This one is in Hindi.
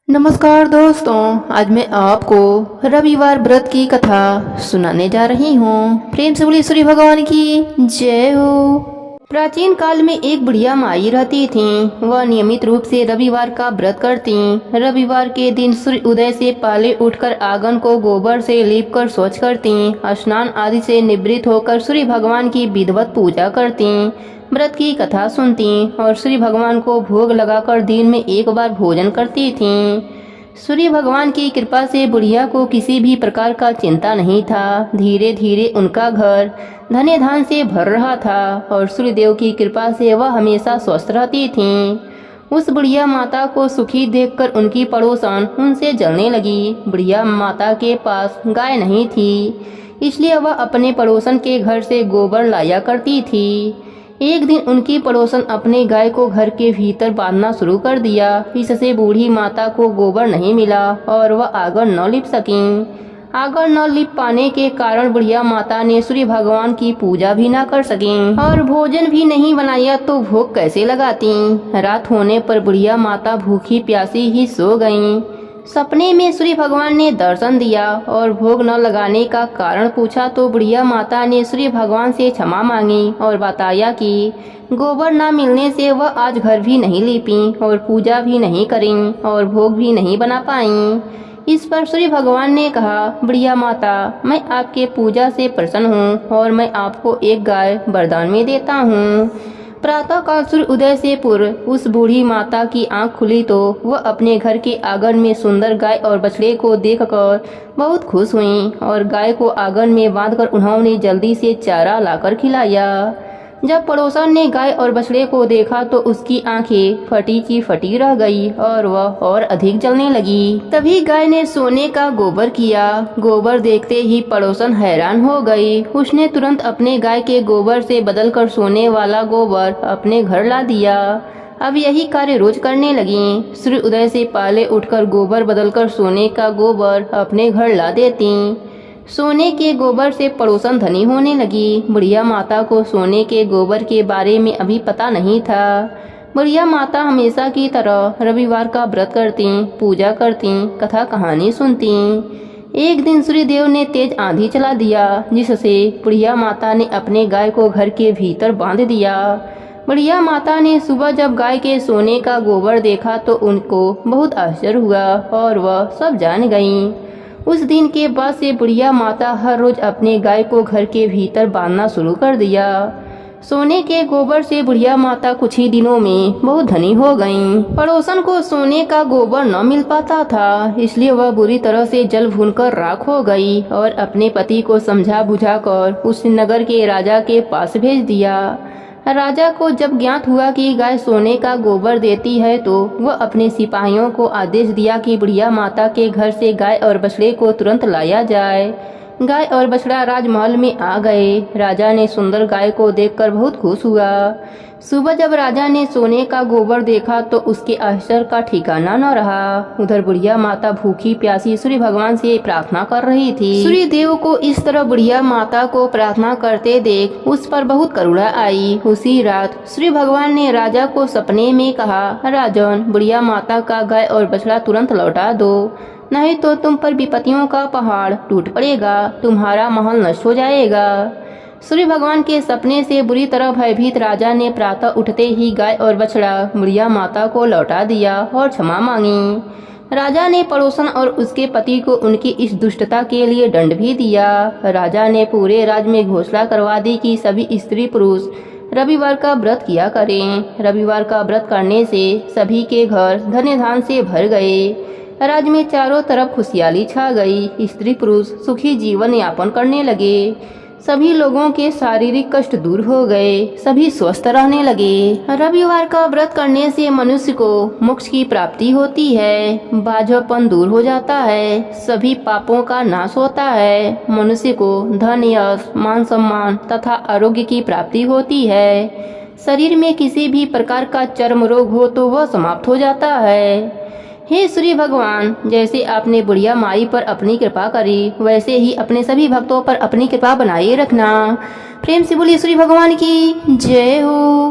नमस्कार दोस्तों, आज मैं आपको रविवार व्रत की कथा सुनाने जा रही हूँ। प्रेम से बोलिए सूर्य भगवान की जय हो। प्राचीन काल में एक बुढ़िया माई रहती थी। वह नियमित रूप से रविवार का व्रत करती। रविवार के दिन सूर्य उदय से पहले उठकर आंगन को गोबर से लीपकर स्वच्छ करती। स्नान आदि से निवृत्त होकर सूर्य भगवान की विधिवत पूजा करती, व्रत की कथा सुनती और सूर्य भगवान को भोग लगाकर दिन में एक बार भोजन करती थीं। सूर्य भगवान की कृपा से बुढ़िया को किसी भी प्रकार का चिंता नहीं था। धीरे धीरे उनका घर धन्य धान से भर रहा था और सूर्य देव की कृपा से वह हमेशा स्वस्थ रहती थीं। उस बुढ़िया माता को सुखी देखकर उनकी पड़ोसन उनसे जलने लगी। बुढ़िया माता के पास गाय नहीं थी, इसलिए वह अपने पड़ोसन के घर से गोबर लाया करती थी। एक दिन उनकी पड़ोसन अपने गाय को घर के भीतर बांधना शुरू कर दिया। इससे बूढ़ी माता को गोबर नहीं मिला और वह आंगन न लिप सकीं। आंगन न लिप पाने के कारण बुढ़िया माता ने सूर्य भगवान की पूजा भी न कर सकीं और भोजन भी नहीं बनाया तो भोग कैसे लगाती। रात होने पर बुढ़िया माता भूखी प्यासी ही सो गईं। सपने में सूर्य भगवान ने दर्शन दिया और भोग न लगाने का कारण पूछा तो बुढ़िया माता ने सूर्य भगवान से क्षमा मांगी और बताया कि गोबर न मिलने से वह आज घर भी नहीं लीपी और पूजा भी नहीं करीं और भोग भी नहीं बना पाईं। इस पर सूर्य भगवान ने कहा, बुढ़िया माता, मैं आपके पूजा से प्रसन्न हूँ और मैं आपको एक गाय वरदान में देता हूँ। प्रातः काल सूर्य उदय से पूर्व उस बूढ़ी माता की आंख खुली तो वह अपने घर के आंगन में सुंदर गाय और बछड़े को देखकर बहुत खुश हुईं और गाय को आंगन में बांधकर उन्होंने जल्दी से चारा लाकर खिलाया। जब पड़ोसन ने गाय और बछड़े को देखा तो उसकी आंखें फटी की फटी रह गई और वह और अधिक जलने लगी। तभी गाय ने सोने का गोबर किया। गोबर देखते ही पड़ोसन हैरान हो गई। उसने तुरंत अपने गाय के गोबर से बदलकर सोने वाला गोबर अपने घर ला दिया। अब यही कार्य रोज करने लगी। सूर्य उदय से पहले उठकर गोबर बदलकर सोने का गोबर अपने घर ला देती। सोने के गोबर से पड़ोसन धनी होने लगी। बुढ़िया माता को सोने के गोबर के बारे में अभी पता नहीं था। बुढ़िया माता हमेशा की तरह रविवार का व्रत करती, पूजा करती, कथा कहानी सुनती। एक दिन सूर्य देव ने तेज आंधी चला दिया, जिससे बुढ़िया माता ने अपने गाय को घर के भीतर बांध दिया। बुढ़िया माता ने सुबह जब गाय के सोने का गोबर देखा तो उनको बहुत आश्चर्य हुआ और वह सब जान गईं। उस दिन के बाद से बुढ़िया माता हर रोज अपने गाय को घर के भीतर बांधना शुरू कर दिया। सोने के गोबर से बुढ़िया माता कुछ ही दिनों में बहुत धनी हो गईं। पड़ोसन को सोने का गोबर न मिल पाता था, इसलिए वह बुरी तरह से जल भूनकर राख हो गई और अपने पति को समझा बुझाकर उस नगर के राजा के पास भेज दिया। राजा को जब ज्ञात हुआ कि गाय सोने का गोबर देती है तो वह अपने सिपाहियों को आदेश दिया कि बुढ़िया माता के घर से गाय और बछड़े को तुरंत लाया जाए। गाय और बछड़ा राजमहल में आ गए। राजा ने सुंदर गाय को देखकर बहुत खुश हुआ। सुबह जब राजा ने सोने का गोबर देखा तो उसके आश्चर्य का ठिकाना न रहा। उधर बुढ़िया माता भूखी प्यासी सूर्य भगवान से प्रार्थना कर रही थी। सूर्य देव को इस तरह बुढ़िया माता को प्रार्थना करते देख उस पर बहुत करुणा आई। उसी रात सूर्य भगवान ने राजा को सपने में कहा, राजन, बुढ़िया माता का गाय और बछड़ा तुरंत लौटा दो, नहीं तो तुम पर विपत्तियों का पहाड़ टूट पड़ेगा, तुम्हारा महल नष्ट हो जाएगा। सूर्य भगवान के सपने से बुरी तरह भयभीत राजा ने प्रातः उठते ही गाय और बछड़ा बुढ़िया माता को लौटा दिया और क्षमा मांगी। राजा ने पड़ोसन और उसके पति को उनकी इस दुष्टता के लिए दंड भी दिया। राजा ने पूरे राज्य में घोषणा करवा दी कि सभी स्त्री पुरुष रविवार का व्रत किया करें। रविवार का व्रत करने से सभी के घर धन्य धान से भर गए। राज्य में चारों तरफ खुशहाली छा गई। स्त्री पुरुष सुखी जीवन यापन करने लगे। सभी लोगों के शारीरिक कष्ट दूर हो गए। सभी स्वस्थ रहने लगे। रविवार का व्रत करने से मनुष्य को मोक्ष की प्राप्ति होती है। बाझपन दूर हो जाता है। सभी पापों का नाश होता है। मनुष्य को धन, यश, मान सम्मान तथा आरोग्य की प्राप्ति होती है। शरीर में किसी भी प्रकार का चर्म रोग हो तो वह समाप्त हो जाता है। हे सूर्य भगवान, जैसे आपने बुढ़िया माई पर अपनी कृपा करी, वैसे ही अपने सभी भक्तों पर अपनी कृपा बनाए रखना। प्रेम से बोलिए सूर्य भगवान की जय हो।